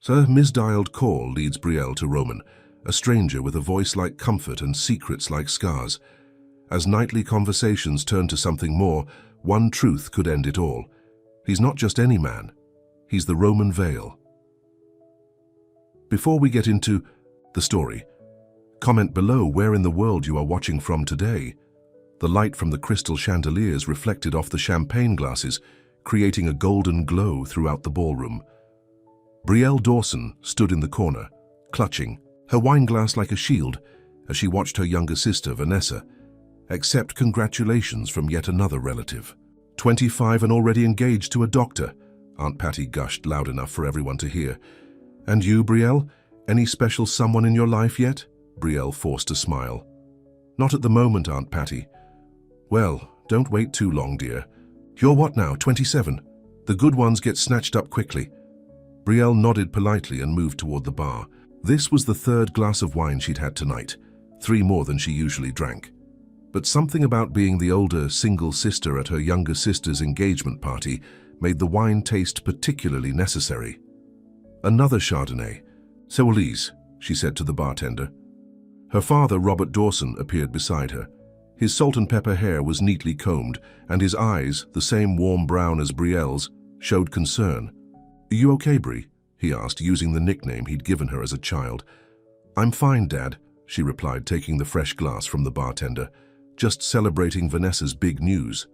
Sir, misdialed call leads Brielle to Roman, a stranger with a voice like comfort and secrets like scars. As nightly conversations turn to something more, one truth could end it all. He's not just any man. He's the Roman Veil. Before we get into the story, comment below where in the world you are watching from today. The light from the crystal chandeliers reflected off the champagne glasses, creating a golden glow throughout the ballroom. Brielle Dawson stood in the corner, clutching her wine glass like a shield as she watched her younger sister, Vanessa, accept congratulations from yet another relative. 25 and already engaged to a doctor, Aunt Patty gushed loud enough for everyone to hear. And you, Brielle? Any special someone in your life yet? Brielle forced a smile. Not at the moment, Aunt Patty. Well, don't wait too long, dear. You're what now, 27? The good ones get snatched up quickly. Brielle nodded politely and moved toward the bar. This was the third glass of wine she'd had tonight, 3 more than she usually drank. But something about being the older single sister at her younger sister's engagement party made the wine taste particularly necessary. Another Chardonnay. Ceolise, she said to the bartender. Her father, Robert Dawson, appeared beside her. His salt and pepper hair was neatly combed, and his eyes, the same warm brown as Brielle's, showed concern. "Are you okay, Brie?" he asked, using the nickname he'd given her as a child. "I'm fine, Dad," she replied, taking the fresh glass from the bartender. "Just celebrating Vanessa's big news."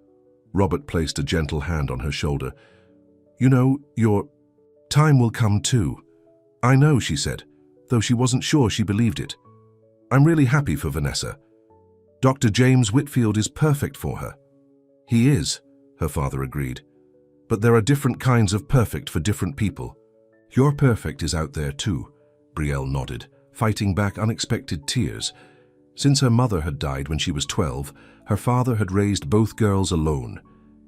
Robert placed a gentle hand on her shoulder. "You know, your time will come too." "I know," she said, though she wasn't sure she believed it. "I'm really happy for Vanessa. Dr. James Whitfield is perfect for her." "He is," her father agreed. "But there are different kinds of perfect for different people." "Your perfect is out there too," Brielle nodded, fighting back unexpected tears. Since her mother had died when she was 12, her father had raised both girls alone.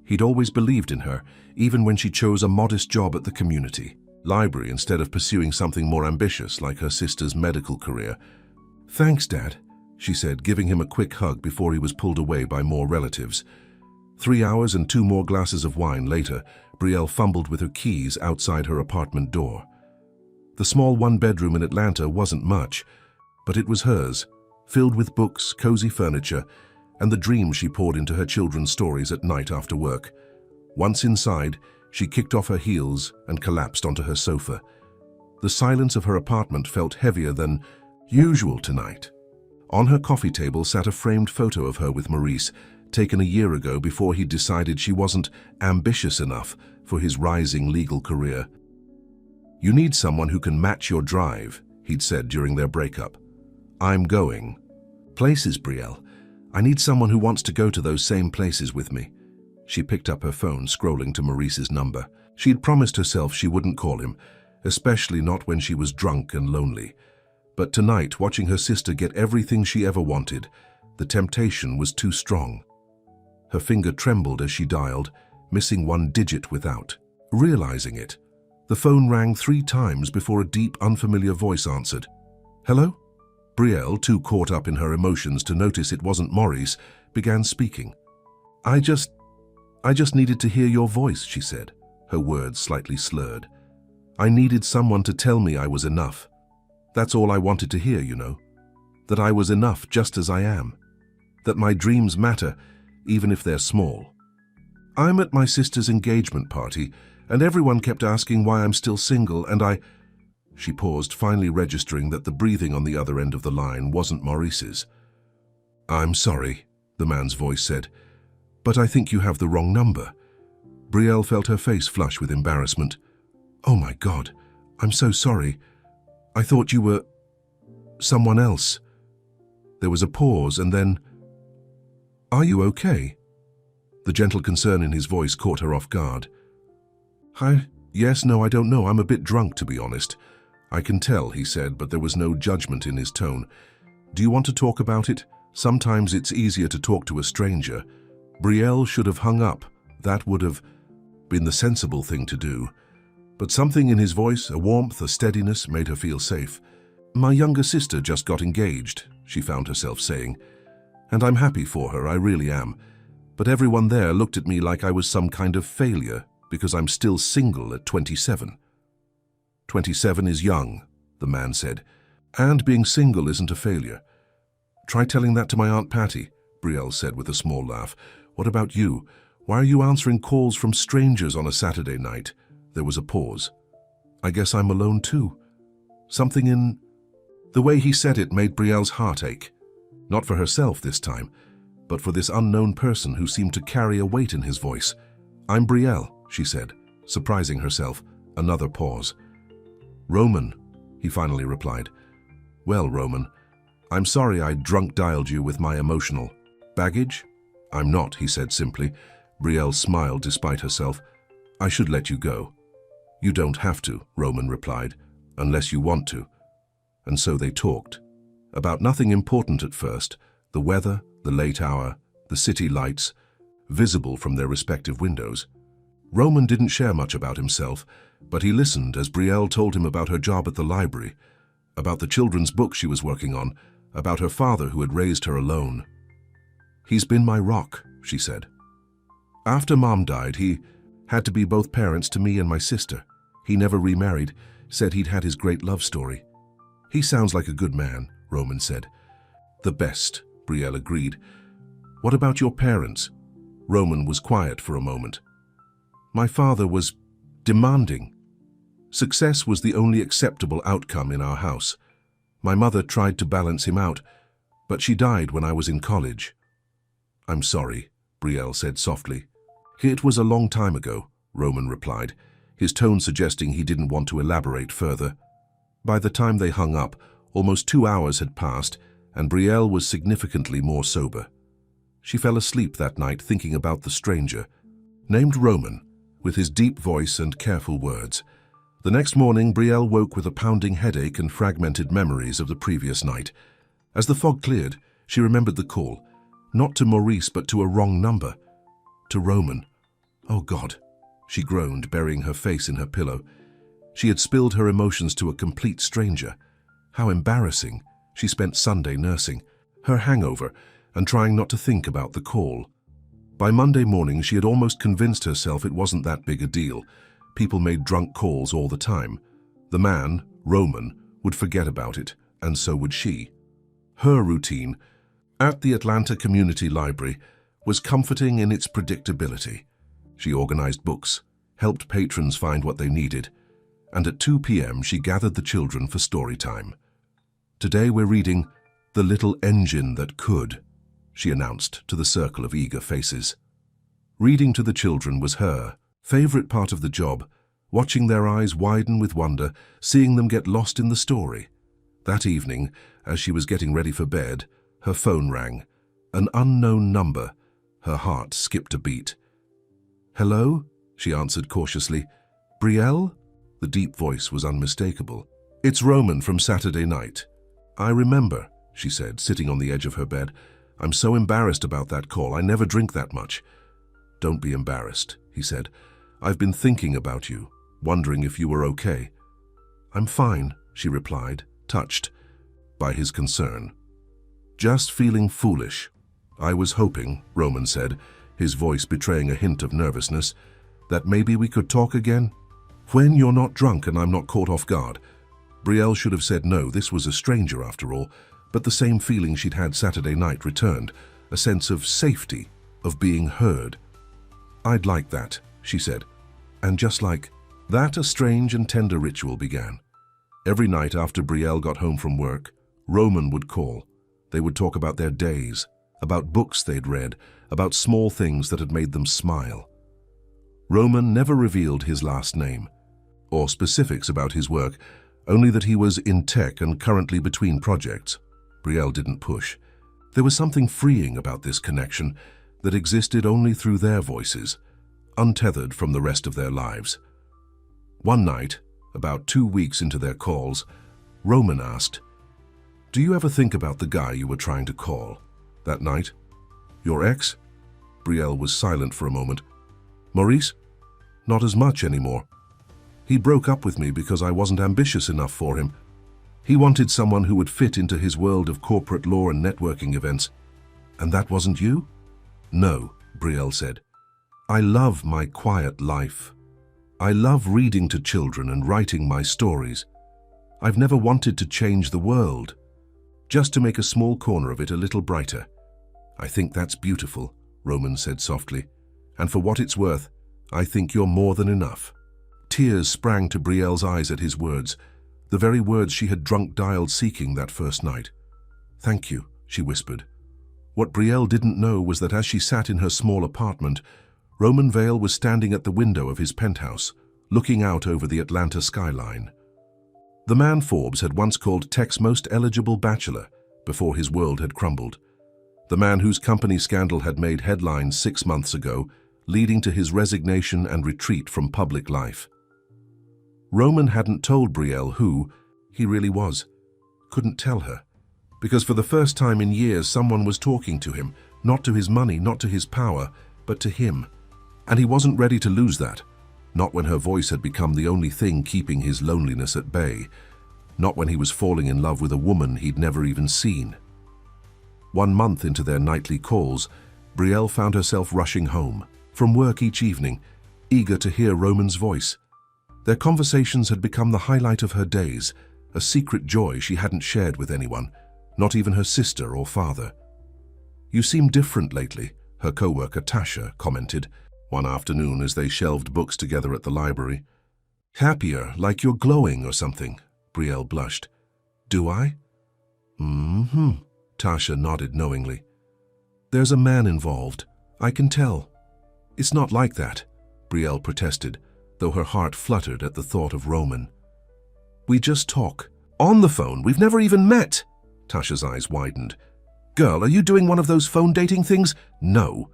He'd always believed in her, even when she chose a modest job at the community library instead of pursuing something more ambitious like her sister's medical career. "Thanks, Dad," she said, giving him a quick hug before he was pulled away by more relatives. 3 hours and 2 more glasses of wine later, Brielle fumbled with her keys outside her apartment door. The small one-bedroom in Atlanta wasn't much, but it was hers, filled with books, cozy furniture, and the dreams she poured into her children's stories at night after work. Once inside, she kicked off her heels and collapsed onto her sofa. The silence of her apartment felt heavier than usual tonight. On her coffee table sat a framed photo of her with Maurice, taken a year ago before he'd decided she wasn't ambitious enough for his rising legal career. "You need someone who can match your drive," he'd said during their breakup. "I'm going." "Places, Brielle. I need someone who wants to go to those same places with me." She picked up her phone, scrolling to Maurice's number. She'd promised herself she wouldn't call him, especially not when she was drunk and lonely. But tonight, watching her sister get everything she ever wanted, the temptation was too strong. Her finger trembled as she dialed, missing 1 digit without realizing it. The phone rang 3 times before a deep, unfamiliar voice answered. "Hello?" Brielle, too caught up in her emotions to notice it wasn't Maurice, began speaking. I just needed to hear your voice," she said, her words slightly slurred. "I needed someone to tell me I was enough. That's all I wanted to hear, you know. That I was enough just as I am. That my dreams matter, even if they're small. I'm at my sister's engagement party, and everyone kept asking why I'm still single, and I—" She paused, finally registering that the breathing on the other end of the line wasn't Maurice's. "I'm sorry," the man's voice said, "but I think you have the wrong number." Brielle felt her face flush with embarrassment. "Oh my God, I'm so sorry. I thought you were someone else." There was a pause, and then, "Are you okay?" The gentle concern in his voice caught her off guard. Yes, no, I don't know. I'm a bit drunk, to be honest." "I can tell," he said, but there was no judgment in his tone. "Do you want to talk about it? Sometimes it's easier to talk to a stranger." Brielle should have hung up. That would have been the sensible thing to do. But something in his voice, a warmth, a steadiness, made her feel safe. "My younger sister just got engaged," she found herself saying. "And I'm happy for her, I really am. But everyone there looked at me like I was some kind of failure because I'm still single at 27. 27 is young, the man said, and being single isn't a failure. Try telling that to my Aunt Patty, Brielle said with a small laugh. What about you? Why are you answering calls from strangers on a Saturday night? There was a pause. I guess I'm alone too. Something in the way he said it made Brielle's heart ache. Not for herself this time, but for this unknown person who seemed to carry a weight in his voice. I'm Brielle, she said, surprising herself. Another pause. Roman, he finally replied. Well, Roman, I'm sorry I drunk-dialed you with my emotional baggage. I'm not, he said simply. Brielle smiled despite herself. I should let you go. You don't have to, Roman replied, unless you want to. And so they talked. About nothing important at first, the weather, the late hour, the city lights, visible from their respective windows. Roman didn't share much about himself, but he listened as Brielle told him about her job at the library, about the children's book she was working on, about her father who had raised her alone. He's been my rock, she said. After Mom died, he had to be both parents to me and my sister. He never remarried, said he'd had his great love story. He sounds like a good man, Roman said. The best, Brielle agreed. What about your parents? Roman was quiet for a moment. My father was demanding. Success was the only acceptable outcome in our house. My mother tried to balance him out, but she died when I was in college. I'm sorry, Brielle said softly. It was a long time ago, Roman replied, his tone suggesting he didn't want to elaborate further. By the time they hung up, almost 2 hours had passed, and Brielle was significantly more sober. She fell asleep that night thinking about the stranger, named Roman, with his deep voice and careful words. The next morning, Brielle woke with a pounding headache and fragmented memories of the previous night. As the fog cleared, she remembered the call, not to Maurice but to a wrong number. To Roman. Oh God, she groaned, burying her face in her pillow. She had spilled her emotions to a complete stranger. How embarrassing. She spent Sunday nursing her hangover and trying not to think about the call. By Monday morning, she had almost convinced herself it wasn't that big a deal. People made drunk calls all the time. The man, Roman, would forget about it, and so would she. Her routine, at the Atlanta Community Library, was comforting in its predictability. She organized books, helped patrons find what they needed, and at 2 p.m. she gathered the children for story time. Today we're reading The Little Engine That Could, she announced to the circle of eager faces. Reading to the children was her favorite part of the job, watching their eyes widen with wonder, seeing them get lost in the story. That evening, as she was getting ready for bed, her phone rang. An unknown number. Her heart skipped a beat. Hello? She answered cautiously. Brielle? The deep voice was unmistakable. It's Roman from Saturday night. I remember, she said, sitting on the edge of her bed. I'm so embarrassed about that call. I never drink that much. Don't be embarrassed, he said. I've been thinking about you, wondering if you were okay. I'm fine, she replied, touched by his concern. Just feeling foolish. I was hoping, Roman said, his voice betraying a hint of nervousness, that maybe we could talk again. When you're not drunk and I'm not caught off guard. Brielle should have said no, this was a stranger after all, but the same feeling she'd had Saturday night returned, a sense of safety, of being heard. I'd like that, she said. And just like that, a strange and tender ritual began. Every night after Brielle got home from work, Roman would call. They would talk about their days, about books they'd read, about small things that had made them smile. Roman never revealed his last name, or specifics about his work, only that he was in tech and currently between projects. Brielle didn't push. There was something freeing about this connection that existed only through their voices, untethered from the rest of their lives. One night, about 2 weeks into their calls, Roman asked, Do you ever think about the guy you were trying to call that night? Your ex? Brielle was silent for a moment. Maurice? Not as much anymore. He broke up with me because I wasn't ambitious enough for him. He wanted someone who would fit into his world of corporate law and networking events. And that wasn't you? No, Brielle said. I love my quiet life. I love reading to children and writing my stories. I've never wanted to change the world, just to make a small corner of it a little brighter. I think that's beautiful, Roman said softly. And for what it's worth, I think you're more than enough. Tears sprang to Brielle's eyes at his words, the very words she had drunk-dialed seeking that first night. Thank you, she whispered. What Brielle didn't know was that as she sat in her small apartment, Roman Vale was standing at the window of his penthouse, looking out over the Atlanta skyline. The man Forbes had once called Tech's most eligible bachelor before his world had crumbled. The man whose company scandal had made headlines 6 months ago, leading to his resignation and retreat from public life. Roman hadn't told Brielle who he really was. Couldn't tell her. Because for the first time in years someone was talking to him, not to his money, not to his power, but to him. And he wasn't ready to lose that. Not when her voice had become the only thing keeping his loneliness at bay. Not when he was falling in love with a woman he'd never even seen. 1 month into their nightly calls, Brielle found herself rushing home, from work each evening, eager to hear Roman's voice. Their conversations had become the highlight of her days, a secret joy she hadn't shared with anyone, not even her sister or father. You seem different lately, her co-worker Tasha commented one afternoon as they shelved books together at the library. Happier, like you're glowing or something, Brielle blushed. Do I? Tasha nodded knowingly. There's a man involved. I can tell. It's not like that, Brielle protested, though her heart fluttered at the thought of Roman. We just talk. On the phone. We've never even met. Tasha's eyes widened. Girl, are you doing one of those phone dating things? No.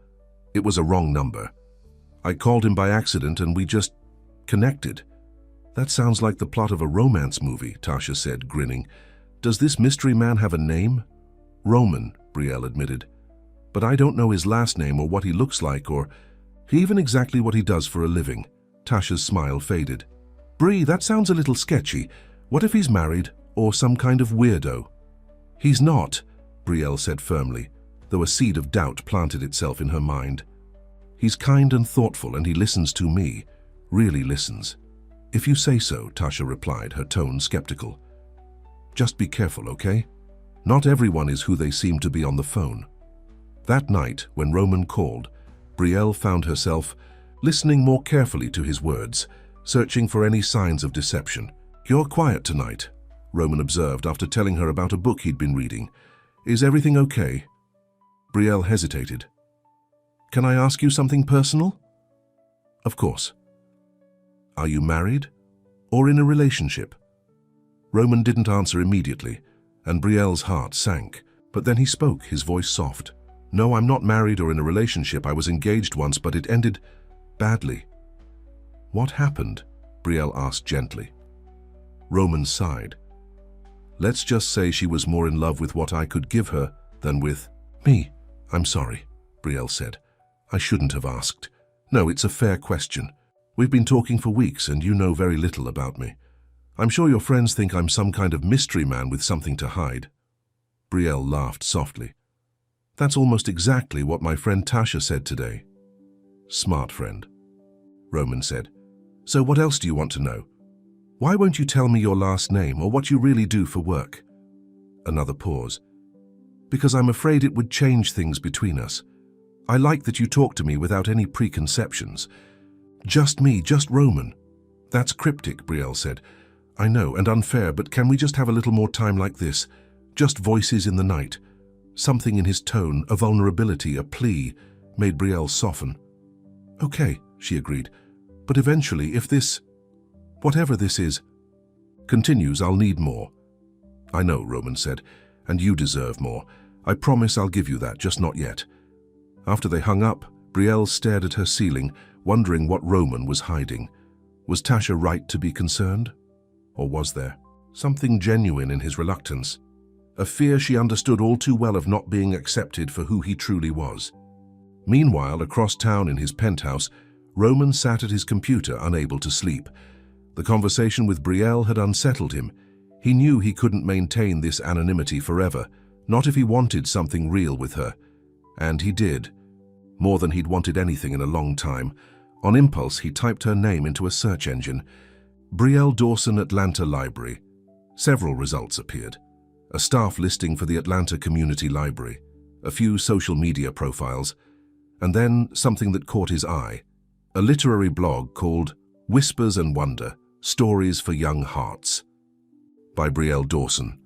It was a wrong number. I called him by accident and we just connected. That sounds like the plot of a romance movie, Tasha said, grinning. Does this mystery man have a name? Roman, Brielle admitted. But I don't know his last name or what he looks like or even exactly what he does for a living. Tasha's smile faded. Brie, that sounds a little sketchy. What if he's married or some kind of weirdo? He's not, Brielle said firmly, though a seed of doubt planted itself in her mind. He's kind and thoughtful and he listens to me, really listens. If you say so, Tasha replied, her tone skeptical. Just be careful, okay? Not everyone is who they seem to be on the phone. That night, when Roman called, Brielle found herself listening more carefully to his words, searching for any signs of deception. You're quiet tonight, Roman observed after telling her about a book he'd been reading. Is everything okay? Brielle hesitated. Can I ask you something personal? Of course. Are you married or in a relationship? Roman didn't answer immediately, and Brielle's heart sank, but then he spoke, his voice soft. No, I'm not married or in a relationship. I was engaged once, but it ended badly. What happened? Brielle asked gently. Roman sighed. Let's just say she was more in love with what I could give her than with me. I'm sorry, Brielle said. I shouldn't have asked. No, it's a fair question. We've been talking for weeks and you know very little about me. I'm sure your friends think I'm some kind of mystery man with something to hide. Brielle laughed softly. That's almost exactly what my friend Tasha said today. Smart friend, Roman said. So what else do you want to know? Why won't you tell me your last name or what you really do for work? Another pause. Because I'm afraid it would change things between us. I like that you talk to me without any preconceptions. Just me, just Roman. That's cryptic, Brielle said. I know, and unfair, but can we just have a little more time like this? Just voices in the night. Something in his tone, a vulnerability, a plea, made Brielle soften. Okay, she agreed. But eventually, if this, whatever this is, continues, I'll need more. I know, Roman said, and you deserve more. I promise I'll give you that, just not yet. After they hung up, Brielle stared at her ceiling, wondering what Roman was hiding. Was Tasha right to be concerned? Or was there something genuine in his reluctance? A fear she understood all too well of not being accepted for who he truly was. Meanwhile, across town in his penthouse, Roman sat at his computer, unable to sleep. The conversation with Brielle had unsettled him. He knew he couldn't maintain this anonymity forever, not if he wanted something real with her. And he did. More than he'd wanted anything in a long time. On impulse, he typed her name into a search engine. Brielle Dawson, Atlanta Library. Several results appeared. A staff listing for the Atlanta Community Library, a few social media profiles, and then something that caught his eye. A literary blog called Whispers and Wonder, Stories for Young Hearts, by Brielle Dawson.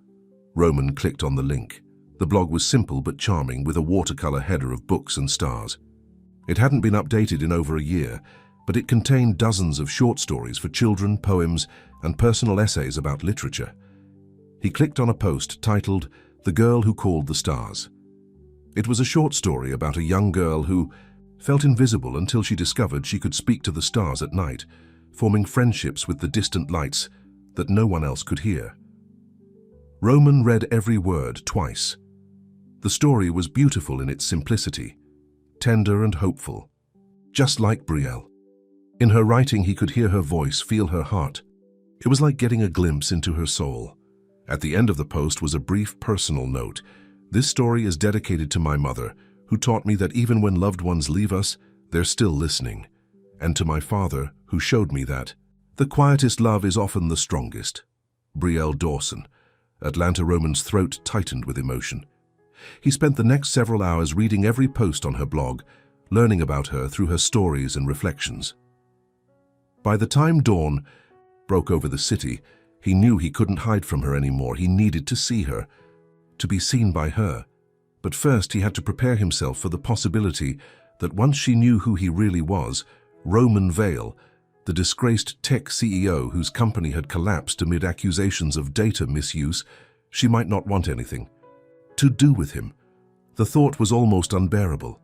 Roman clicked on the link. The blog was simple but charming, with a watercolor header of books and stars. It hadn't been updated in over a year, but it contained dozens of short stories for children, poems, and personal essays about literature. He clicked on a post titled The Girl Who Called the Stars. It was a short story about a young girl who felt invisible until she discovered she could speak to the stars at night, forming friendships with the distant lights that no one else could hear. Roman read every word twice. The story was beautiful in its simplicity, tender and hopeful, just like Brielle. In her writing, he could hear her voice, feel her heart. It was like getting a glimpse into her soul. At the end of the post was a brief personal note. This story is dedicated to my mother, who taught me that even when loved ones leave us, they're still listening. And to my father, who showed me that the quietest love is often the strongest. Brielle Dawson. Atlanta Roman's throat tightened with emotion. He spent the next several hours reading every post on her blog, learning about her through her stories and reflections. By the time dawn broke over the city, he knew he couldn't hide from her anymore. He needed to see her, to be seen by her. But first he had to prepare himself for the possibility that once she knew who he really was, Roman Vale, the disgraced tech CEO whose company had collapsed amid accusations of data misuse, she might not want anything to do with him. The thought was almost unbearable.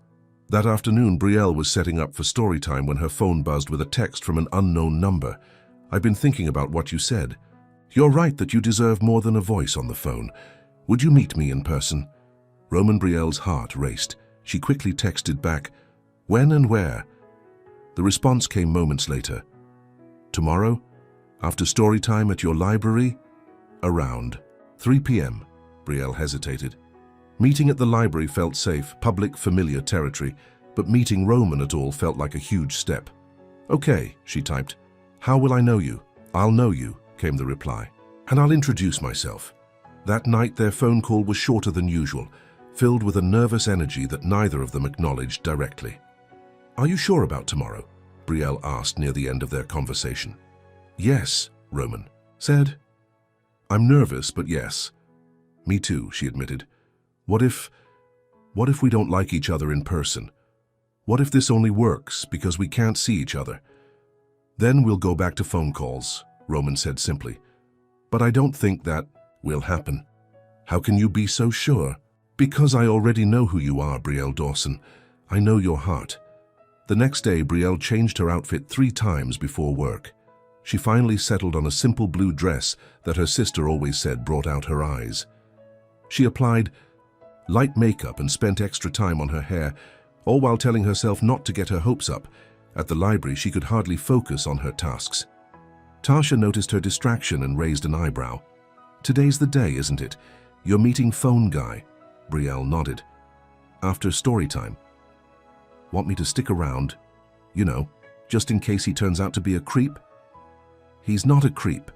That afternoon, Brielle was setting up for story time when her phone buzzed with a text from an unknown number. "I've been thinking about what you said. You're right that you deserve more than a voice on the phone. Would you meet me in person?" Roman Brielle's heart raced. She quickly texted back, "When and where?" The response came moments later. "Tomorrow? After story time at your library?" "Around 3 p.m. Brielle hesitated. Meeting at the library felt safe, public, familiar territory, but meeting Roman at all felt like a huge step. "Okay," she typed. "How will I know you?" "I'll know you," came the reply. "And I'll introduce myself." That night their phone call was shorter than usual, filled with a nervous energy that neither of them acknowledged directly. "Are you sure about tomorrow?" Brielle asked near the end of their conversation. "Yes," Roman said. "I'm nervous, but yes." "Me too," she admitted. What if we don't like each other in person? What if this only works because we can't see each other?" "Then we'll go back to phone calls," Roman said simply. "But I don't think that will happen." "How can you be so sure?" "Because I already know who you are, Brielle Dawson. I know your heart." The next day, Brielle changed her outfit 3 times before work. She finally settled on a simple blue dress that her sister always said brought out her eyes. She applied light makeup and spent extra time on her hair, all while telling herself not to get her hopes up. At the library, she could hardly focus on her tasks. Tasha noticed her distraction and raised an eyebrow. "Today's the day, isn't it? You're meeting phone guy." Brielle nodded. "After story time." "Want me to stick around? You know, just in case he turns out to be a creep?" "He's not a creep,"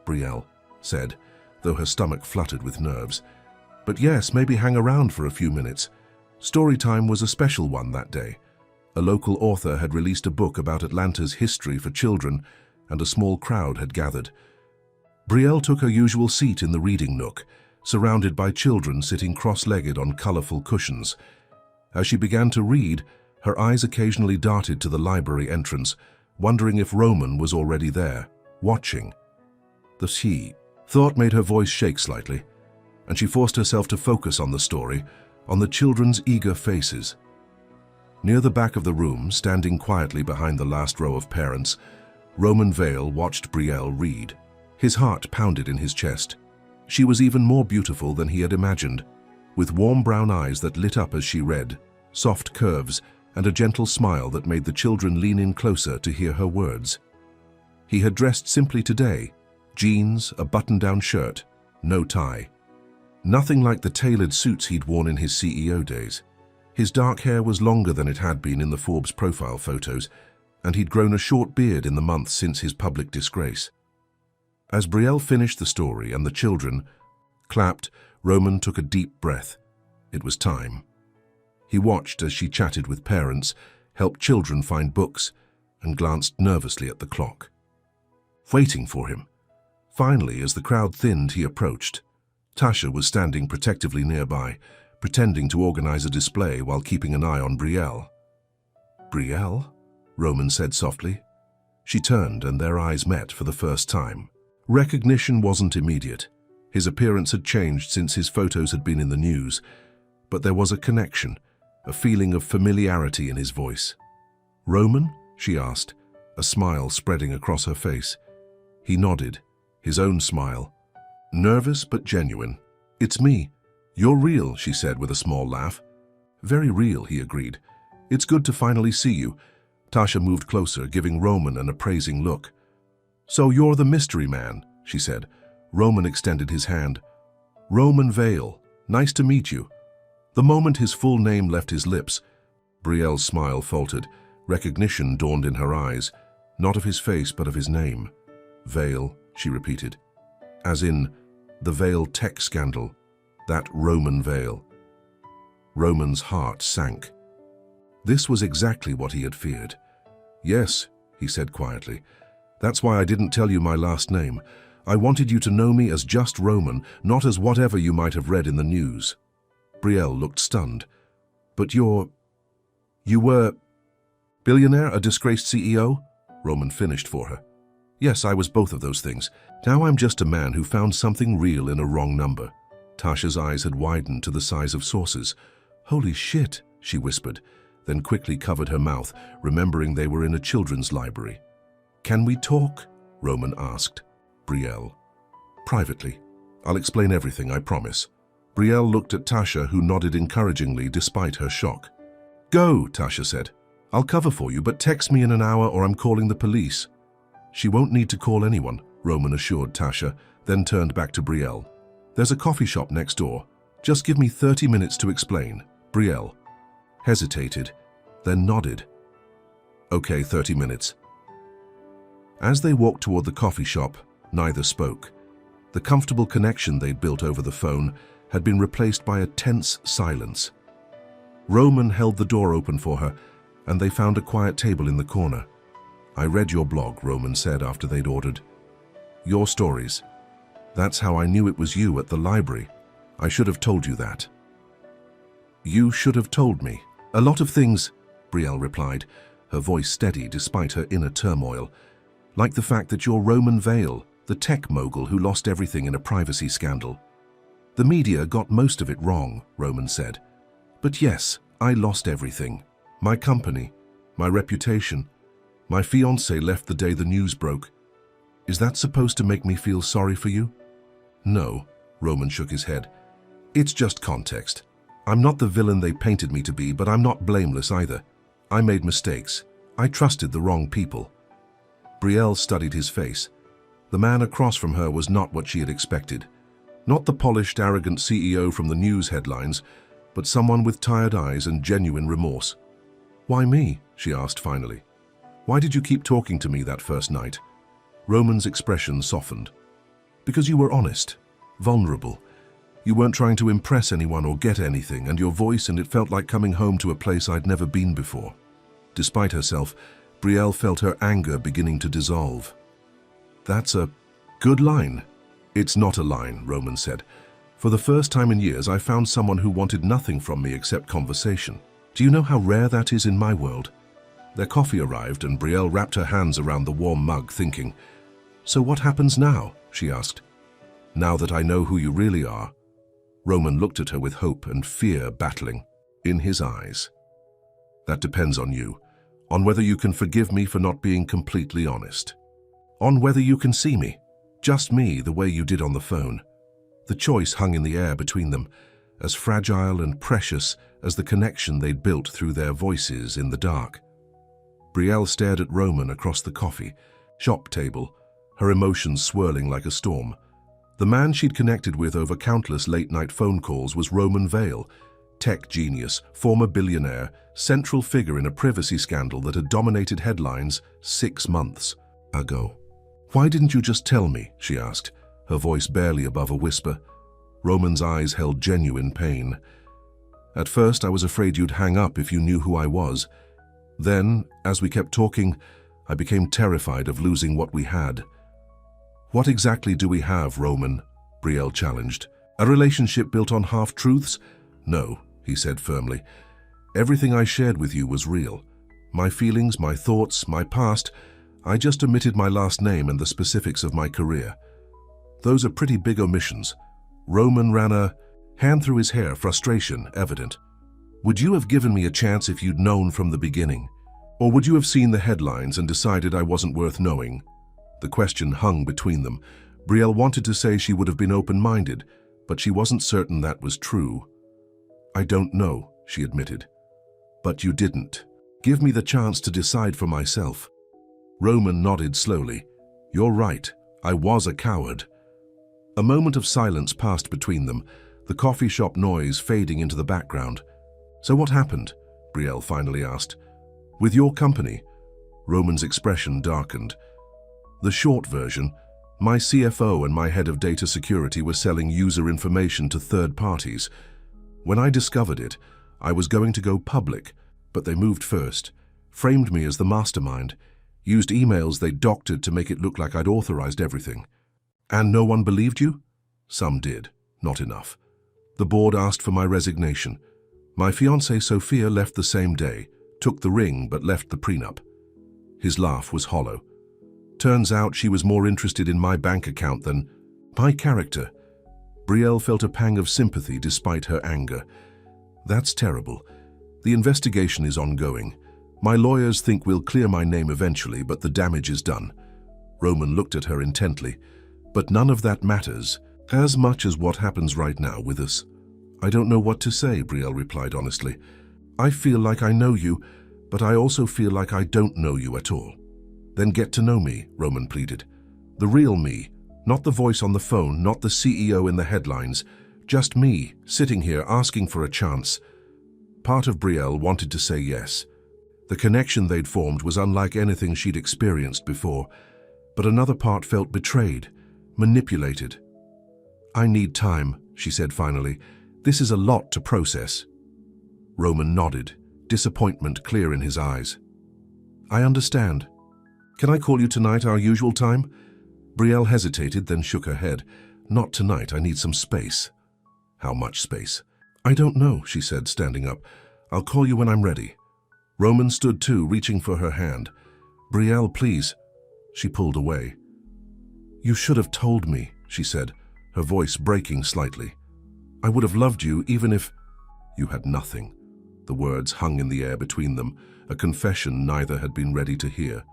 Brielle said, though her stomach fluttered with nerves. "But yes, maybe hang around for a few minutes." Storytime was a special one that day. A local author had released a book about Atlanta's history for children, and a small crowd had gathered. Brielle took her usual seat in the reading nook, surrounded by children sitting cross-legged on colorful cushions. As she began to read, her eyes occasionally darted to the library entrance, wondering if Roman was already there, watching. The thought made her voice shake slightly, and she forced herself to focus on the story, on the children's eager faces. Near the back of the room, standing quietly behind the last row of parents, Roman Vale watched Brielle read. His heart pounded in his chest. She was even more beautiful than he had imagined, with warm brown eyes that lit up as she read, soft curves, and a gentle smile that made the children lean in closer to hear her words. He had dressed simply today, jeans, a button-down shirt, no tie. Nothing like the tailored suits he'd worn in his CEO days. His dark hair was longer than it had been in the Forbes profile photos, and he'd grown a short beard in the months since his public disgrace. As Brielle finished the story and the children clapped, Roman took a deep breath. It was time. He watched as she chatted with parents, helped children find books, and glanced nervously at the clock. Waiting for him. Finally, as the crowd thinned, he approached. Tasha was standing protectively nearby, pretending to organize a display while keeping an eye on Brielle. "Brielle?" Roman said softly. She turned, and their eyes met for the first time. Recognition wasn't immediate. His appearance had changed since his photos had been in the news, but there was a connection, a feeling of familiarity in his voice. "Roman?" she asked, a smile spreading across her face. He nodded, his own smile. Nervous but genuine. "It's me. You're real," she said with a small laugh. "Very real," he agreed. "It's good to finally see you." Tasha moved closer, giving Roman an appraising look. "So you're the mystery man," she said. Roman extended his hand. "Roman Vale. Nice to meet you." The moment his full name left his lips, Brielle's smile faltered. Recognition dawned in her eyes, not of his face but of his name. "Vale," she repeated. "As in, the Vale tech scandal. That Roman Vale." Roman's heart sank. This was exactly what he had feared. "Yes," he said quietly. "That's why I didn't tell you my last name. I wanted you to know me as just Roman, not as whatever you might have read in the news." Brielle looked stunned. "But you were... Billionaire, a disgraced CEO?" Roman finished for her. "Yes, I was both of those things. Now I'm just a man who found something real in a wrong number." Tasha's eyes had widened to the size of saucers. "Holy shit," she whispered, then quickly covered her mouth, remembering they were in a children's library. "Can we talk?" Roman asked. Brielle. "Privately. I'll explain everything, I promise." Brielle looked at Tasha, who nodded encouragingly despite her shock. "Go," Tasha said. "I'll cover for you, but text me in an hour or I'm calling the police." "She won't need to call anyone," Roman assured Tasha, then turned back to Brielle. "There's a coffee shop next door. Just give me 30 minutes to explain." Brielle hesitated, then nodded. "Okay, 30 minutes." As they walked toward the coffee shop, neither spoke. The comfortable connection they'd built over the phone had been replaced by a tense silence. Roman held the door open for her, and they found a quiet table in the corner. "I read your blog," Roman said after they'd ordered. "Your stories. That's how I knew it was you at the library. I should have told you that." "You should have told me. A lot of things," Brielle replied, her voice steady despite her inner turmoil. "Like the fact that you're Roman Vale, the tech mogul who lost everything in a privacy scandal." "The media got most of it wrong," Roman said. "But yes, I lost everything. My company, my reputation. My fiancé left the day the news broke. Is that supposed to make me feel sorry for you?" "No," Roman shook his head. "It's just context. I'm not the villain they painted me to be, but I'm not blameless either. I made mistakes. I trusted the wrong people." Brielle studied his face. The man across from her was not what she had expected. Not the polished, arrogant CEO from the news headlines, but someone with tired eyes and genuine remorse. "Why me?" she asked finally. "Why did you keep talking to me that first night?" Roman's expression softened. "Because you were honest, vulnerable. You weren't trying to impress anyone or get anything, and your voice, and it felt like coming home to a place I'd never been before." Despite herself, Brielle felt her anger beginning to dissolve. "That's a good line." "It's not a line," Roman said. "For the first time in years, I found someone who wanted nothing from me except conversation. Do you know how rare that is in my world?" Their coffee arrived, and Brielle wrapped her hands around the warm mug, thinking. "So what happens now?" she asked. "Now that I know who you really are." Roman looked at her with hope and fear battling in his eyes. "That depends on you, on whether you can forgive me for not being completely honest. On whether you can see me, just me, the way you did on the phone." The choice hung in the air between them, as fragile and precious as the connection they'd built through their voices in the dark. Brielle stared at Roman across the coffee shop table, her emotions swirling like a storm. The man she'd connected with over countless late-night phone calls was Roman Vale, Tech genius, former billionaire, central figure in a privacy scandal that had dominated headlines 6 months ago. "Why didn't you just tell me?" she asked, her voice barely above a whisper. Roman's eyes held genuine pain. "At first, I was afraid you'd hang up if you knew who I was. Then, as we kept talking, I became terrified of losing what we had." "What exactly do we have, Roman?" Brielle challenged. "A relationship built on half-truths?" "No," he said firmly. "Everything I shared with you was real. My feelings, my thoughts, my past. I just omitted my last name and the specifics of my career. Those are pretty big omissions." Roman ran a hand through his hair, frustration evident. "Would you have given me a chance if you'd known from the beginning? Or would you have seen the headlines and decided I wasn't worth knowing?" The question hung between them. Brielle wanted to say she would have been open-minded, but she wasn't certain that was true. "I don't know," she admitted. "But you didn't. Give me the chance to decide for myself." Roman nodded slowly. "You're right. I was a coward." A moment of silence passed between them, the coffee shop noise fading into the background. "So what happened?" Brielle finally asked. "With your company?" Roman's expression darkened. "The short version, my CFO and my head of data security were selling user information to third parties. When I discovered it, I was going to go public, but they moved first, framed me as the mastermind, used emails they doctored to make it look like I'd authorized everything. And no one believed you?" "Some did, not enough. The board asked for my resignation. My fiancée Sophia left the same day, took the ring but left the prenup." His laugh was hollow. "Turns out she was more interested in my bank account than my character." Brielle felt a pang of sympathy despite her anger. "That's terrible. The investigation is ongoing. My lawyers think we'll clear my name eventually, but the damage is done." Roman looked at her intently. "But none of that matters, as much as what happens right now with us." "I don't know what to say," Brielle replied honestly. "I feel like I know you, but I also feel like I don't know you at all." "Then get to know me," Roman pleaded. "The real me, not the voice on the phone, not the CEO in the headlines. Just me, sitting here asking for a chance." Part of Brielle wanted to say yes. The connection they'd formed was unlike anything she'd experienced before, but another part felt betrayed, manipulated. "I need time," she said finally. "This is a lot to process." Roman nodded, disappointment clear in his eyes. "I understand. Can I call you tonight, our usual time?" Brielle hesitated, then shook her head. "Not tonight, I need some space." "How much space?" "I don't know," she said, standing up. "I'll call you when I'm ready." Roman stood too, reaching for her hand. "Brielle, please." She pulled away. "You should have told me," she said, her voice breaking slightly. "I would have loved you even if—" "You had nothing." The words hung in the air between them, a confession neither had been ready to hear.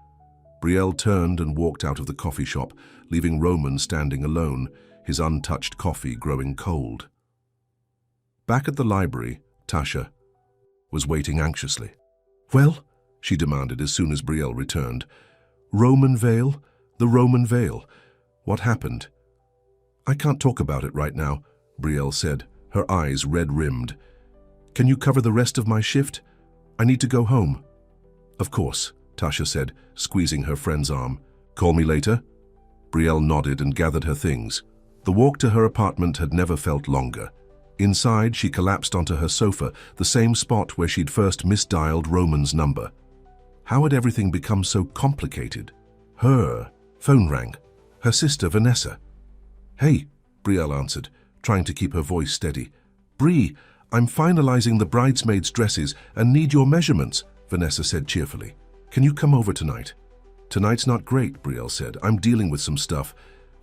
Brielle turned and walked out of the coffee shop, leaving Roman standing alone, his untouched coffee growing cold. Back at the library, Tasha was waiting anxiously. "Well?" she demanded as soon as Brielle returned. "Roman veil? The Roman veil. What happened?" "I can't talk about it right now," Brielle said, her eyes red-rimmed. "Can you cover the rest of my shift? I need to go home." "Of course," Tasha said, squeezing her friend's arm. "Call me later?" Brielle nodded and gathered her things. The walk to her apartment had never felt longer. Inside, she collapsed onto her sofa, the same spot where she'd first misdialed Roman's number. How had everything become so complicated? Her phone rang. Her sister, Vanessa. "Hey," Brielle answered, trying to keep her voice steady. "Brie, I'm finalizing the bridesmaids' dresses and need your measurements," Vanessa said cheerfully. "Can you come over tonight?" "Tonight's not great," Brielle said. "I'm dealing with some stuff."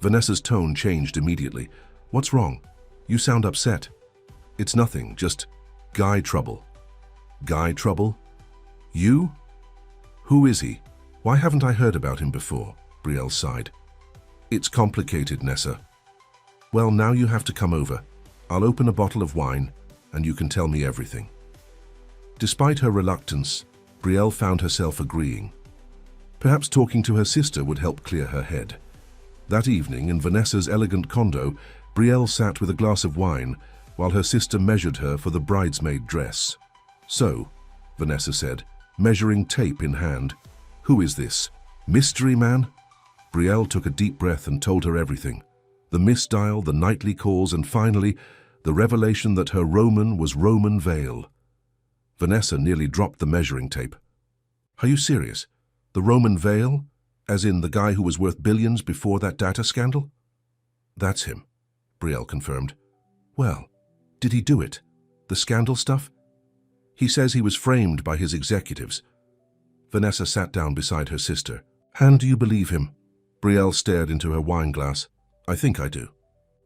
Vanessa's tone changed immediately. "What's wrong? You sound upset." "It's nothing, just guy trouble." "Guy trouble? You? Who is he? Why haven't I heard about him before?" Brielle sighed. "It's complicated, Nessa." "Well, now you have to come over. I'll open a bottle of wine, and you can tell me everything." Despite her reluctance, Brielle found herself agreeing. Perhaps talking to her sister would help clear her head. That evening, in Vanessa's elegant condo, Brielle sat with a glass of wine, while her sister measured her for the bridesmaid dress. "So," Vanessa said, measuring tape in hand, "who is this? Mystery man?" Brielle took a deep breath and told her everything. The misdial, the nightly calls, and finally, the revelation that her Roman was Roman Vale. Vanessa nearly dropped the measuring tape. "Are you serious? The Roman Vale? As in the guy who was worth billions before that data scandal?" "That's him," Brielle confirmed. "Well, did he do it? The scandal stuff?" "He says he was framed by his executives." Vanessa sat down beside her sister. "And do you believe him?" Brielle stared into her wine glass. "I think I do.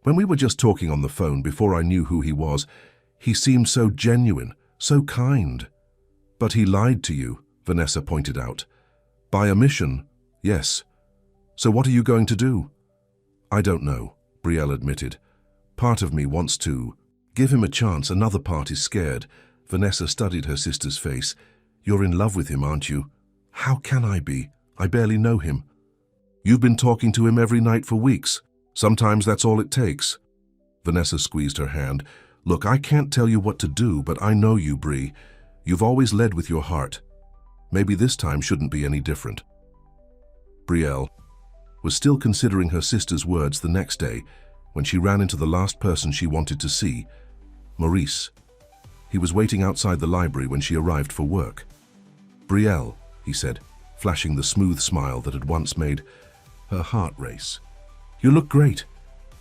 When we were just talking on the phone before I knew who he was, he seemed so genuine, so kind." "But he lied to you," Vanessa pointed out. "By omission, yes. So what are you going to do?" "I don't know," Brielle admitted. "Part of me wants to give him a chance. Another part is scared." Vanessa studied her sister's face. "You're in love with him, aren't you?" "How can I be? I barely know him." "You've been talking to him every night for weeks. Sometimes that's all it takes." Vanessa squeezed her hand. "Look, I can't tell you what to do, but I know you, Brie. You've always led with your heart. Maybe this time shouldn't be any different." Brielle was still considering her sister's words the next day when she ran into the last person she wanted to see, Maurice. He was waiting outside the library when she arrived for work. "Brielle," he said, flashing the smooth smile that had once made her heart race. "You look great."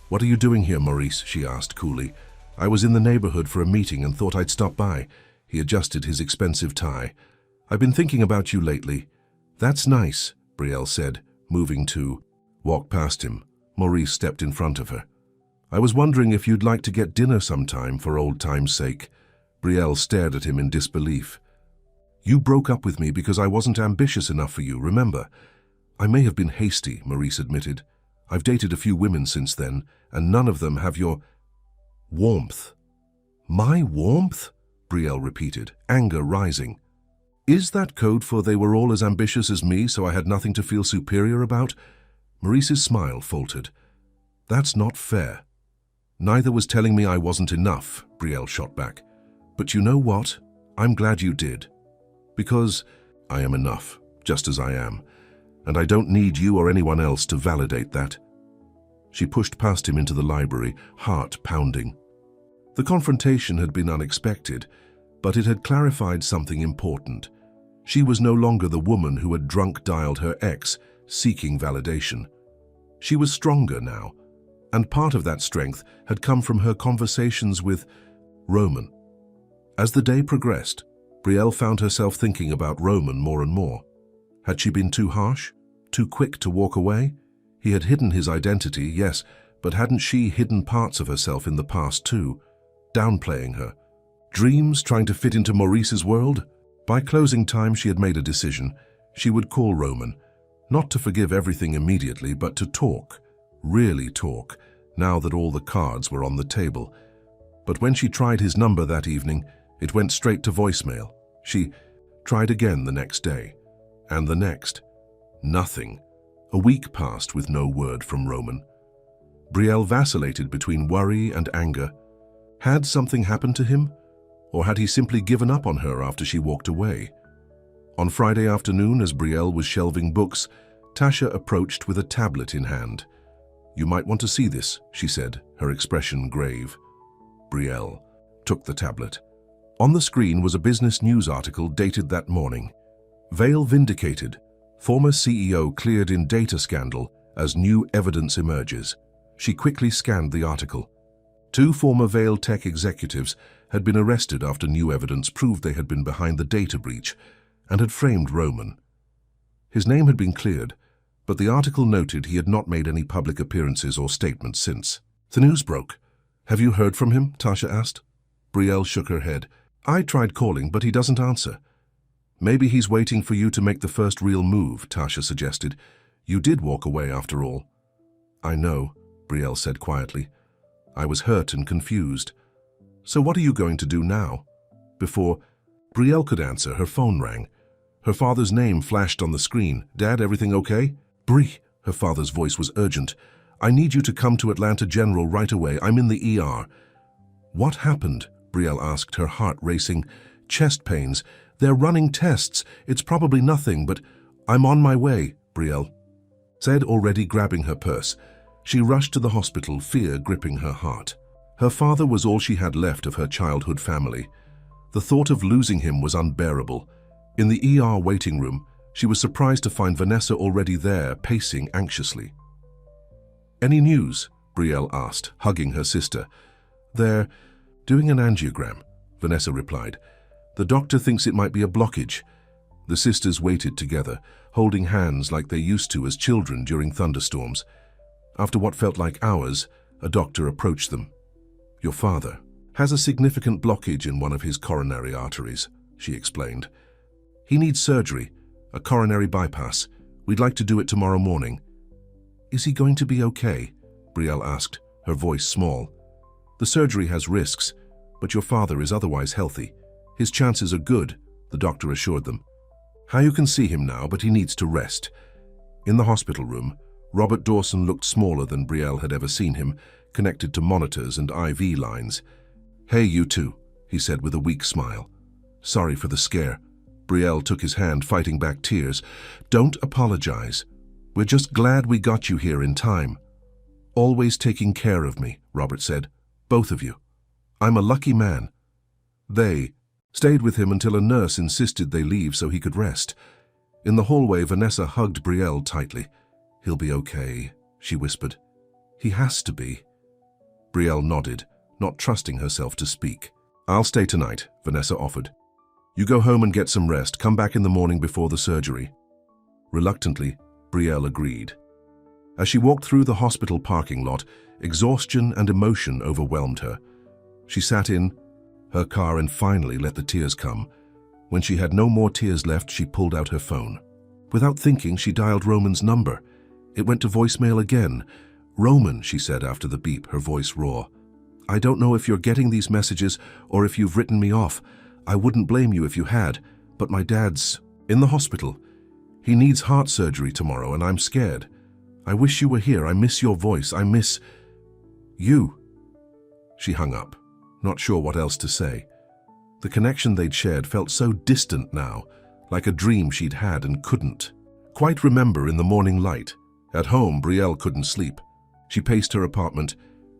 "What are you doing here, Maurice?" she asked coolly. "I was in the neighborhood for a meeting and thought I'd stop by." He adjusted his expensive tie. "I've been thinking about you lately." "That's nice," Brielle said, moving to walk past him. Maurice stepped in front of her. "I was wondering if you'd like to get dinner sometime for old time's sake." Brielle stared at him in disbelief. "You broke up with me because I wasn't ambitious enough for you, remember?" "I may have been hasty," Maurice admitted. "I've dated a few women since then, and none of them have your warmth." "My warmth?" Brielle repeated, anger rising. "Is that code for they were all as ambitious as me, so I had nothing to feel superior about?" Maurice's smile faltered. "That's not fair." "Neither was telling me I wasn't enough," Brielle shot back. "But you know what? I'm glad you did. Because I am enough, just as I am. And I don't need you or anyone else to validate that." She pushed past him into the library, heart pounding. The confrontation had been unexpected, but it had clarified something important. She was no longer the woman who had drunk-dialed her ex, seeking validation. She was stronger now, and part of that strength had come from her conversations with Roman. As the day progressed, Brielle found herself thinking about Roman more and more. Had she been too harsh? Too quick to walk away? He had hidden his identity, yes, but hadn't she hidden parts of herself in the past too, downplaying her? Dreams trying to fit into Maurice's world? By closing time, she had made a decision. She would call Roman, not to forgive everything immediately, but to talk, really talk, now that all the cards were on the table. But when she tried his number that evening, it went straight to voicemail. She tried again the next day, and the next. Nothing. A week passed with no word from Roman. Brielle vacillated between worry and anger. Had something happened to him? Or had he simply given up on her after she walked away? On Friday afternoon, as Brielle was shelving books, Tasha approached with a tablet in hand. "You might want to see this," she said, her expression grave. Brielle took the tablet. On the screen was a business news article dated that morning. Vale vindicated. Former CEO cleared in data scandal as new evidence emerges. She quickly scanned the article. 2 former Vale tech executives had been arrested after new evidence proved they had been behind the data breach and had framed Roman. His name had been cleared, but the article noted he had not made any public appearances or statements since. The news broke. "Have you heard from him?" Tasha asked. Brielle shook her head. "I tried calling, but he doesn't answer." "Maybe he's waiting for you to make the first real move," Tasha suggested. "You did walk away after all." "I know," Brielle said quietly. "I was hurt and confused. So what are you going to do now?" Before Brielle could answer, her phone rang. Her father's name flashed on the screen. "Dad, everything okay?" "Brie," her father's voice was urgent. "I need you to come to Atlanta General right away. I'm in the ER." What happened? Brielle asked, her heart racing. Chest pains. They're running tests. It's probably nothing, but I'm on my way, Brielle said, already grabbing her purse. She rushed to the hospital, fear gripping her heart. Her father was all she had left of her childhood family. The thought of losing him was unbearable. In the ER waiting room, she was surprised to find Vanessa already there, pacing anxiously. "Any news?" Brielle asked, hugging her sister. "They're doing an angiogram," Vanessa replied. "The doctor thinks it might be a blockage." The sisters waited together, holding hands like they used to as children during thunderstorms. After what felt like hours, a doctor approached them. "Your father has a significant blockage in one of his coronary arteries," she explained. "He needs surgery, a coronary bypass. We'd like to do it tomorrow morning." "Is he going to be okay?" Brielle asked, her voice small. "The surgery has risks, but your father is otherwise healthy. His chances are good," the doctor assured them. "How you can see him now, but he needs to rest." In the hospital room, Robert Dawson looked smaller than Brielle had ever seen him, connected to monitors and IV lines. "Hey, you two," he said with a weak smile. "Sorry for the scare." Brielle took his hand, fighting back tears. "Don't apologize. We're just glad we got you here in time." "Always taking care of me," Robert said. "Both of you. I'm a lucky man." They stayed with him until a nurse insisted they leave so he could rest. In the hallway, Vanessa hugged Brielle tightly. "He'll be okay," she whispered. "He has to be." Brielle nodded, not trusting herself to speak. "I'll stay tonight," Vanessa offered. "You go home and get some rest. Come back in the morning before the surgery." Reluctantly, Brielle agreed. As she walked through the hospital parking lot, exhaustion and emotion overwhelmed her. She sat in her car and finally let the tears come. When she had no more tears left, she pulled out her phone. Without thinking, she dialed Roman's number. It went to voicemail again. "Roman," she said after the beep, her voice raw. "I don't know if you're getting these messages or if you've written me off. I wouldn't blame you if you had, but my dad's in the hospital. He needs heart surgery tomorrow and I'm scared. I wish you were here. I miss your voice. I miss you." She hung up, not sure what else to say. The connection they'd shared felt so distant now, like a dream she'd had and couldn't quite remember in the morning light. At home, Brielle couldn't sleep. She paced her apartment,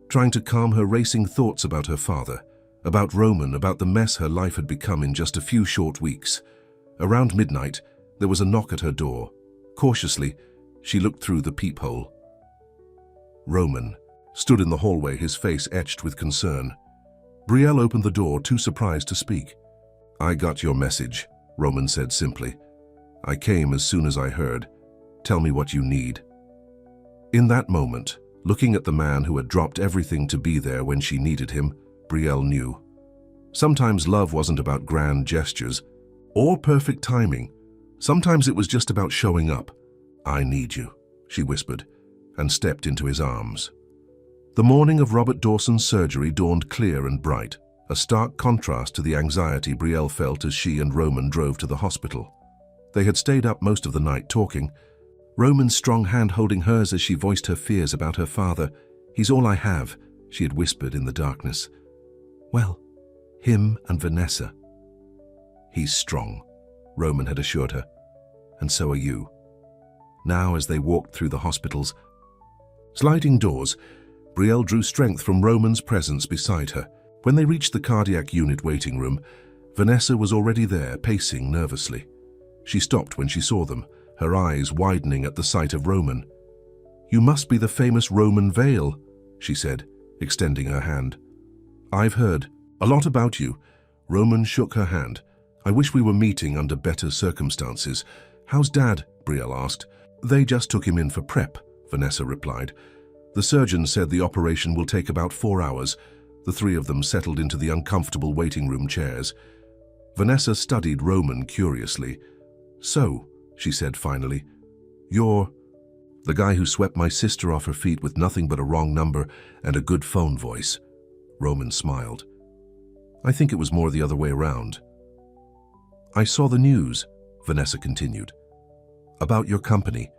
trying to calm her racing thoughts about her father, about Roman, about the mess her life had become in just a few short weeks. Around midnight, there was a knock at her door. Cautiously, she looked through the peephole. Roman stood in the hallway, his face etched with concern. Brielle opened the door, too surprised to speak. "I got your message," Roman said simply. "I came as soon as I heard. Tell me what you need." In that moment, looking at the man who had dropped everything to be there when she needed him, Brielle knew. Sometimes love wasn't about grand gestures or perfect timing. Sometimes it was just about showing up. "I need you," she whispered, and stepped into his arms. The morning of Robert Dawson's surgery dawned clear and bright, a stark contrast to the anxiety Brielle felt as she and Roman drove to the hospital. They had stayed up most of the night talking, Roman's strong hand holding hers as she voiced her fears about her father. "He's all I have," she had whispered in the darkness. "Well, him and Vanessa." "He's strong," Roman had assured her. "And so are you." Now, as they walked through the hospital's sliding doors, Brielle drew strength from Roman's presence beside her. When they reached the cardiac unit waiting room, Vanessa was already there, pacing nervously. She stopped when she saw them, her eyes widening at the sight of Roman. "You must be the famous Roman Vale," she said, extending her hand. "I've heard a lot about you." Roman shook her hand. "I wish we were meeting under better circumstances." "How's Dad?" Brielle asked. "They just took him in for prep," Vanessa replied. "The surgeon said the operation will take about 4 hours." The three of them settled into the uncomfortable waiting room chairs. Vanessa studied Roman curiously. "So," she said finally, "you're the guy who swept my sister off her feet with nothing but a wrong number and a good phone voice." Roman smiled. "I think it was more the other way around." "I saw the news," Vanessa continued, "about your company.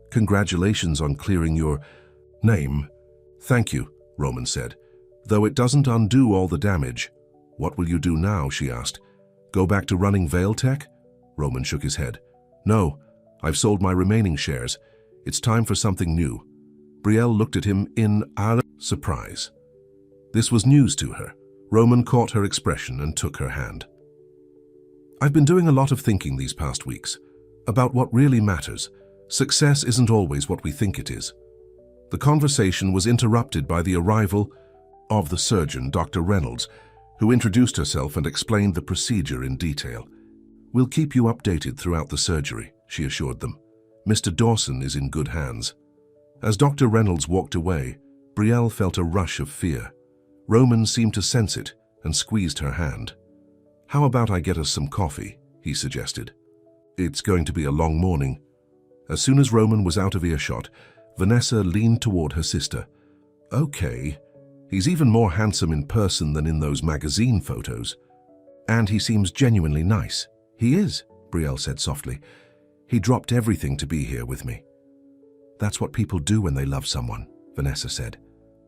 Congratulations on clearing your name." "Thank you," Roman said. though it doesn't undo all the damage. What will you do now, she asked. Go back to running Veil Tech? Roman shook his head. No, I've sold my remaining shares. It's time for something new. Brielle looked at him in surprise. This was news to her. Roman caught her expression and took her hand. I've been doing a lot of thinking these past weeks about what really matters. Success isn't always what we think it is. The conversation was interrupted by the arrival of the surgeon, Dr. Reynolds, who introduced herself and explained the procedure in detail. We'll keep you updated throughout the surgery, she assured them. Mr. Dawson is in good hands. As Dr. Reynolds walked away, Brielle felt a rush of fear. Roman seemed to sense it and squeezed her hand. How about I get us some coffee, he suggested. It's going to be a long morning. As soon as Roman was out of earshot, Vanessa leaned toward her sister. Okay, he's even more handsome in person than in those magazine photos. And he seems genuinely nice. He is, Brielle said softly. He dropped everything to be here with me. That's what people do when they love someone, Vanessa said.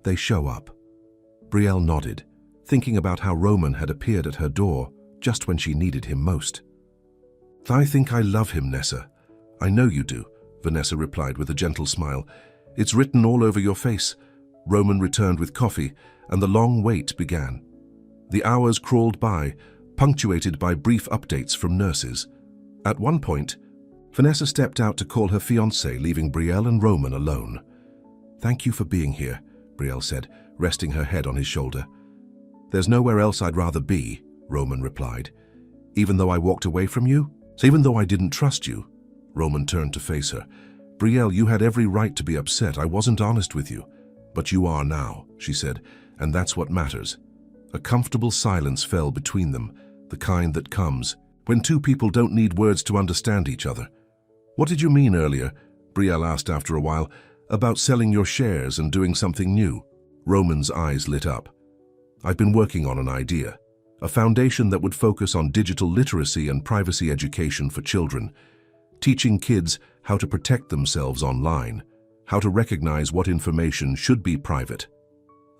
They show up. Brielle nodded, thinking about how Roman had appeared at her door just when she needed him most. I think I love him, Nessa. I know you do, Vanessa replied with a gentle smile. It's written all over your face. Roman returned with coffee, and the long wait began. The hours crawled by, punctuated by brief updates from nurses. At one point, Vanessa stepped out to call her fiancé, leaving Brielle and Roman alone. Thank you for being here, Brielle said, resting her head on his shoulder. There's nowhere else I'd rather be, Roman replied. Even though I walked away from you? Even though I didn't trust you? Roman turned to face her. Brielle, you had every right to be upset. I wasn't honest with you. But you are now, she said, and that's what matters. A comfortable silence fell between them, the kind that comes when two people don't need words to understand each other. What did you mean earlier, Brielle asked after a while, about selling your shares and doing something new? Roman's eyes lit up. I've been working on an idea, a foundation that would focus on digital literacy and privacy education for children, teaching kids how to protect themselves online, how to recognize what information should be private.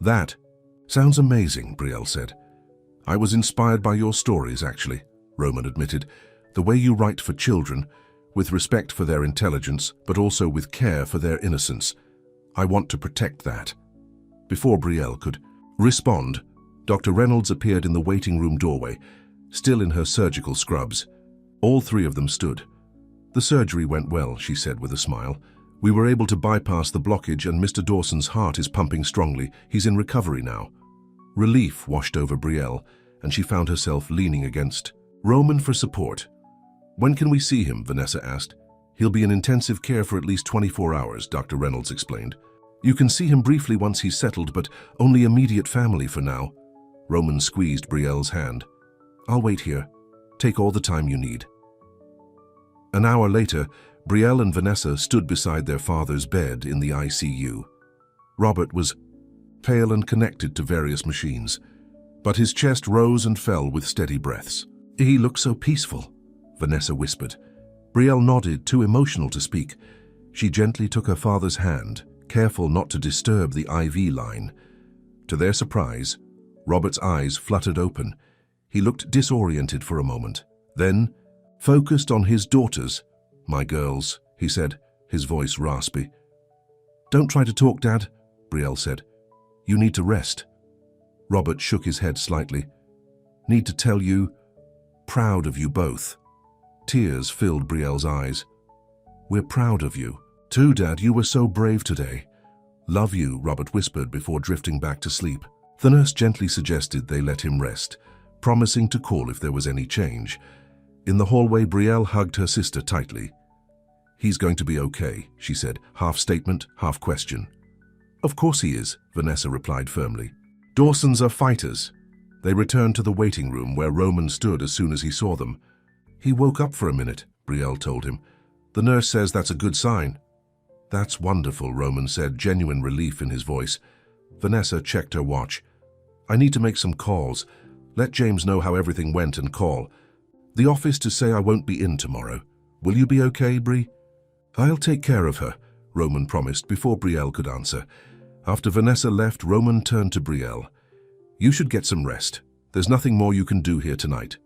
That sounds amazing, Brielle said. I was inspired by your stories, actually, Roman admitted. The way you write for children, with respect for their intelligence, but also with care for their innocence. I want to protect that. Before Brielle could respond, Dr. Reynolds appeared in the waiting room doorway, still in her surgical scrubs. All three of them stood. The surgery went well, she said with a smile. We were able to bypass the blockage and Mr. Dawson's heart is pumping strongly. He's in recovery now. Relief washed over Brielle, and she found herself leaning against Roman for support. When can we see him? Vanessa asked. He'll be in intensive care for at least 24 hours, Dr. Reynolds explained. You can see him briefly once he's settled, but only immediate family for now. Roman squeezed Brielle's hand. I'll wait here. Take all the time you need. An hour later, Brielle and Vanessa stood beside their father's bed in the ICU. Robert was pale and connected to various machines, but his chest rose and fell with steady breaths. He looked so peaceful, Vanessa whispered. Brielle nodded, too emotional to speak. She gently took her father's hand, careful not to disturb the IV line. To their surprise, Robert's eyes fluttered open. He looked disoriented for a moment, then focused on his daughters. My girls, he said, his voice raspy. Don't try to talk, Dad, Brielle said. You need to rest. Robert shook his head slightly. Need to tell you, proud of you both. Tears filled Brielle's eyes. We're proud of you. Too, Dad, you were so brave today. Love you, Robert whispered before drifting back to sleep. The nurse gently suggested they let him rest, promising to call if there was any change. In the hallway, Brielle hugged her sister tightly. He's going to be okay, she said, half statement, half question. Of course he is, Vanessa replied firmly. Dawsons are fighters. They returned to the waiting room where Roman stood as soon as he saw them. He woke up for a minute, Brielle told him. The nurse says that's a good sign. That's wonderful, Roman said, genuine relief in his voice. Vanessa checked her watch. I need to make some calls. Let James know how everything went and call. The office to say I won't be in tomorrow. Will you be okay, Bri? I'll take care of her, Roman promised before Brielle could answer. After Vanessa left, Roman turned to Brielle. You should get some rest. There's nothing more you can do here tonight.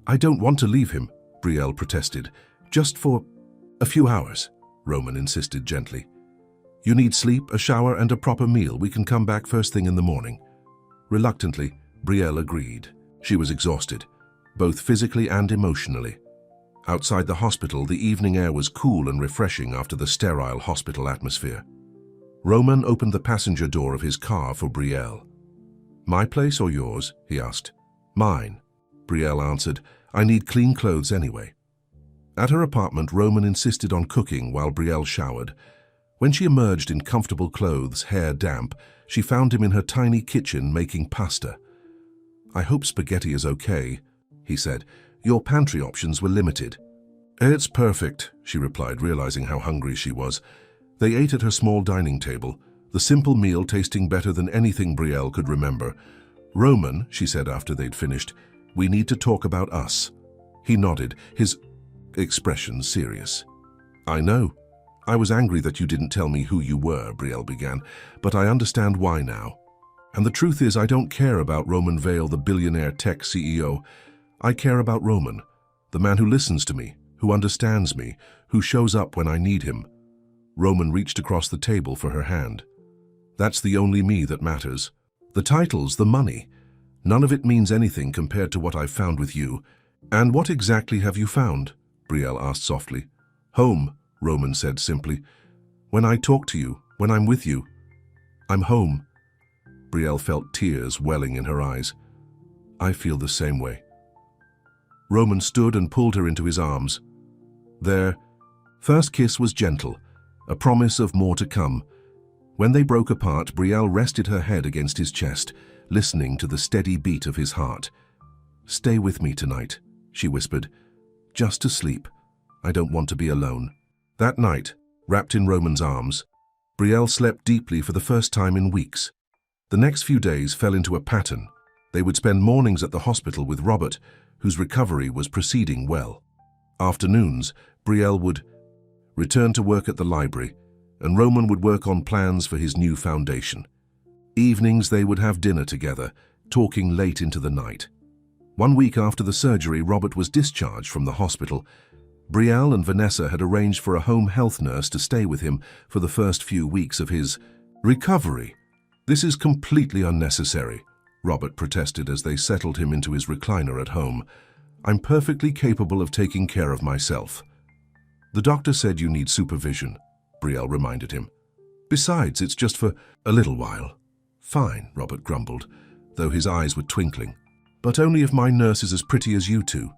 I don't want to leave him, Brielle protested. Just for a few hours, Roman insisted gently. You need sleep, a shower, and a proper meal. We can come back first thing in the morning. Reluctantly, Brielle agreed. She was exhausted, both physically and emotionally. Outside the hospital, the evening air was cool and refreshing after the sterile hospital atmosphere. Roman opened the passenger door of his car for Brielle. My place or yours? He asked. Mine, Brielle answered. I need clean clothes anyway. At her apartment, Roman insisted on cooking while Brielle showered. When she emerged in comfortable clothes, hair damp, she found him in her tiny kitchen making pasta. I hope spaghetti is okay, he said. Your pantry options were limited. It's perfect, she replied, realizing how hungry she was. They ate at her small dining table, the simple meal tasting better than anything Brielle could remember. Roman, she said after they'd finished, we need to talk about us. He nodded, his expression serious. I know. I was angry that you didn't tell me who you were, Brielle began, but I understand why now. And the truth is I don't care about Roman Vale, the billionaire tech CEO. I care about Roman, the man who listens to me, who understands me, who shows up when I need him. Roman reached across the table for her hand. That's the only me that matters. The titles, the money. None of it means anything compared to what I've found with you. And what exactly have you found? Brielle asked softly. Home, Roman said simply. When I talk to you, when I'm with you, I'm home. Brielle felt tears welling in her eyes. I feel the same way. Roman stood and pulled her into his arms. Their first kiss was gentle, a promise of more to come. When they broke apart, Brielle rested her head against his chest, listening to the steady beat of his heart. Stay with me tonight, she whispered. Just to sleep. I don't want to be alone. That night, wrapped in Roman's arms, Brielle slept deeply for the first time in weeks. The next few days fell into a pattern. They would spend mornings at the hospital with Robert, whose recovery was proceeding well. Afternoons, Brielle would return to work at the library, and Roman would work on plans for his new foundation. Evenings they would have dinner together, talking late into the night. 1 week after the surgery, Robert was discharged from the hospital. Brielle and Vanessa had arranged for a home health nurse to stay with him for the first few weeks of his recovery. This is completely unnecessary, Robert protested as they settled him into his recliner at home. I'm perfectly capable of taking care of myself. The doctor said you need supervision, Brielle reminded him. Besides, it's just for a little while. Fine, Robert grumbled, though his eyes were twinkling. But only if my nurse is as pretty as you two.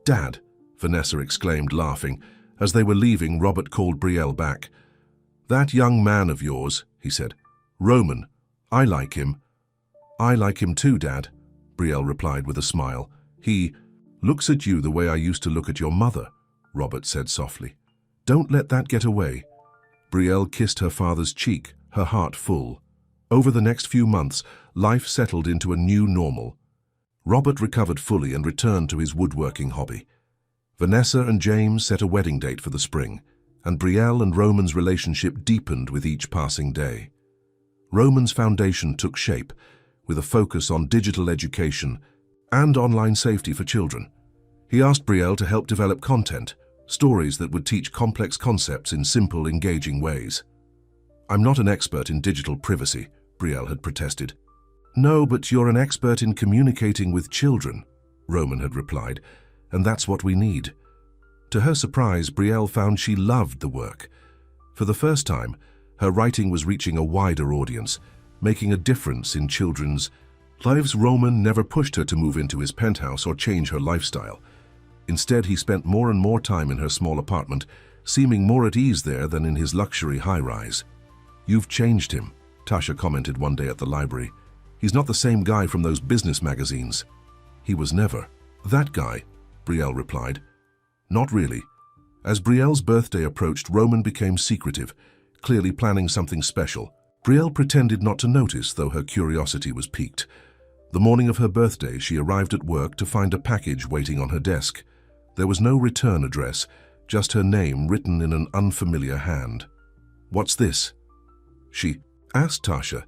Dad, Vanessa exclaimed, laughing. As they were leaving, Robert called Brielle back. That young man of yours, he said. Roman. I like him. I like him too, Dad, Brielle replied with a smile. He looks at you the way I used to look at your mother, Robert said softly. Don't let that get away. Brielle kissed her father's cheek, her heart full. Over the next few months, life settled into a new normal. Robert recovered fully and returned to his woodworking hobby. Vanessa and James set a wedding date for the spring, and Brielle and Roman's relationship deepened with each passing day. Roman's foundation took shape, with a focus on digital education and online safety for children. He asked Brielle to help develop content, stories that would teach complex concepts in simple, engaging ways. I'm not an expert in digital privacy, Brielle had protested. No, but you're an expert in communicating with children, Roman had replied, and that's what we need. To her surprise, Brielle found she loved the work. For the first time, her writing was reaching a wider audience, making a difference in children's lives. Roman never pushed her to move into his penthouse or change her lifestyle. Instead, he spent more and more time in her small apartment, seeming more at ease there than in his luxury high-rise. You've changed him, Tasha commented one day at the library. He's not the same guy from those business magazines. He was never that guy, Brielle replied. Not really. As Brielle's birthday approached, Roman became secretive, clearly planning something special. Brielle pretended not to notice, though her curiosity was piqued. The morning of her birthday, she arrived at work to find a package waiting on her desk. There was no return address, just her name written in an unfamiliar hand. What's this? She asked Tasha,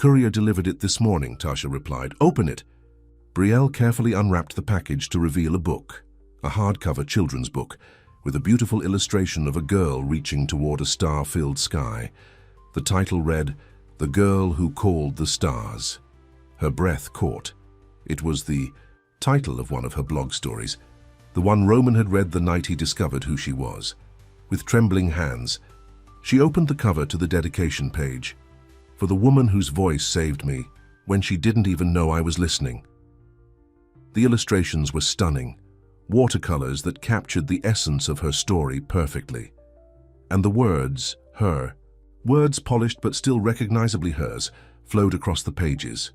Courier delivered it this morning, Tasha replied. Open it. Brielle carefully unwrapped the package to reveal a book, a hardcover children's book, with a beautiful illustration of a girl reaching toward a star-filled sky. The title read, The Girl Who Called the Stars. Her breath caught. It was the title of one of her blog stories, the one Roman had read the night he discovered who she was. With trembling hands, she opened the cover to the dedication page. For the woman whose voice saved me, when she didn't even know I was listening. The illustrations were stunning, watercolors that captured the essence of her story perfectly. And the words, her, words polished but still recognizably hers, flowed across the pages.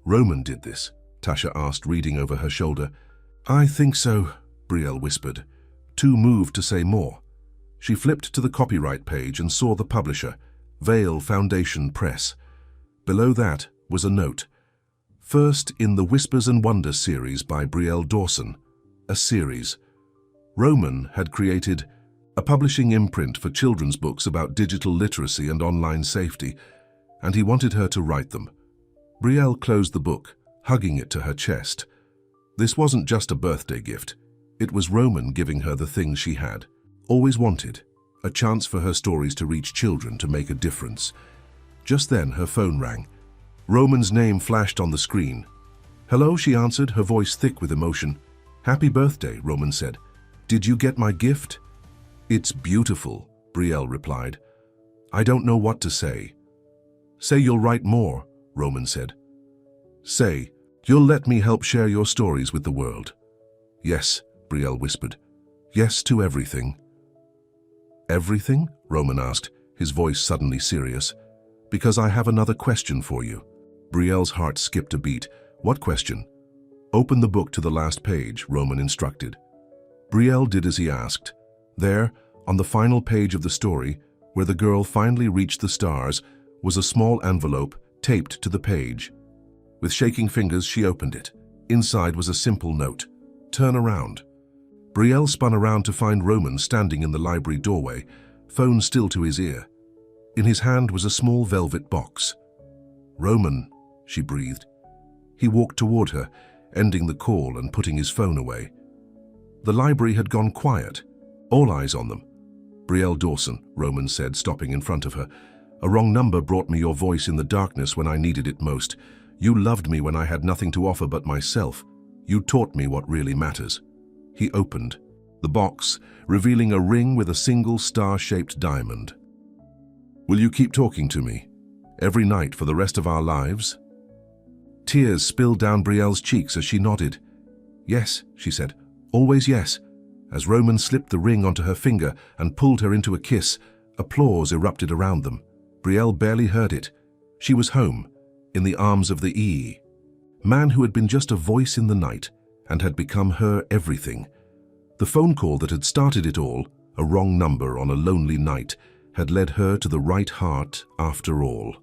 Roman did this, Tasha asked, reading over her shoulder. I think so, Brielle whispered, too moved to say more. She flipped to the copyright page and saw the publisher, Vale Foundation Press. Below that was a note. First in the Whispers and Wonder series by Brielle Dawson, a series. Roman had created a publishing imprint for children's books about digital literacy and online safety, and he wanted her to write them. Brielle closed the book, hugging it to her chest. This wasn't just a birthday gift. It was Roman giving her the thing she had always wanted, a chance for her stories to reach children, to make a difference. Just then, her phone rang. Roman's name flashed on the screen. Hello, she answered, her voice thick with emotion. Happy birthday, Roman said. Did you get my gift? It's beautiful, Brielle replied. I don't know what to say. Say you'll write more, Roman said. Say, you'll let me help share your stories with the world. Yes, Brielle whispered. Yes to everything. Everything? Roman asked, his voice suddenly serious. Because I have another question for you. Brielle's heart skipped a beat. What question? Open the book to the last page, Roman instructed. Brielle did as he asked. There, on the final page of the story, where the girl finally reached the stars, was a small envelope taped to the page. With shaking fingers, she opened it. Inside was a simple note. Turn around. Brielle spun around to find Roman standing in the library doorway, phone still to his ear. In his hand was a small velvet box. Roman, she breathed. He walked toward her, ending the call and putting his phone away. The library had gone quiet, all eyes on them. Brielle Dawson, Roman said, stopping in front of her. A wrong number brought me your voice in the darkness when I needed it most. You loved me when I had nothing to offer but myself. You taught me what really matters. He opened the box, revealing a ring with a single star-shaped diamond. Will you keep talking to me? Every night for the rest of our lives? Tears spilled down Brielle's cheeks as she nodded. Yes, she said, always yes. As Roman slipped the ring onto her finger and pulled her into a kiss, applause erupted around them. Brielle barely heard it. She was home, in the arms of the man who had been just a voice in the night and had become her everything. The phone call that had started it all, a wrong number on a lonely night, had led her to the right heart after all.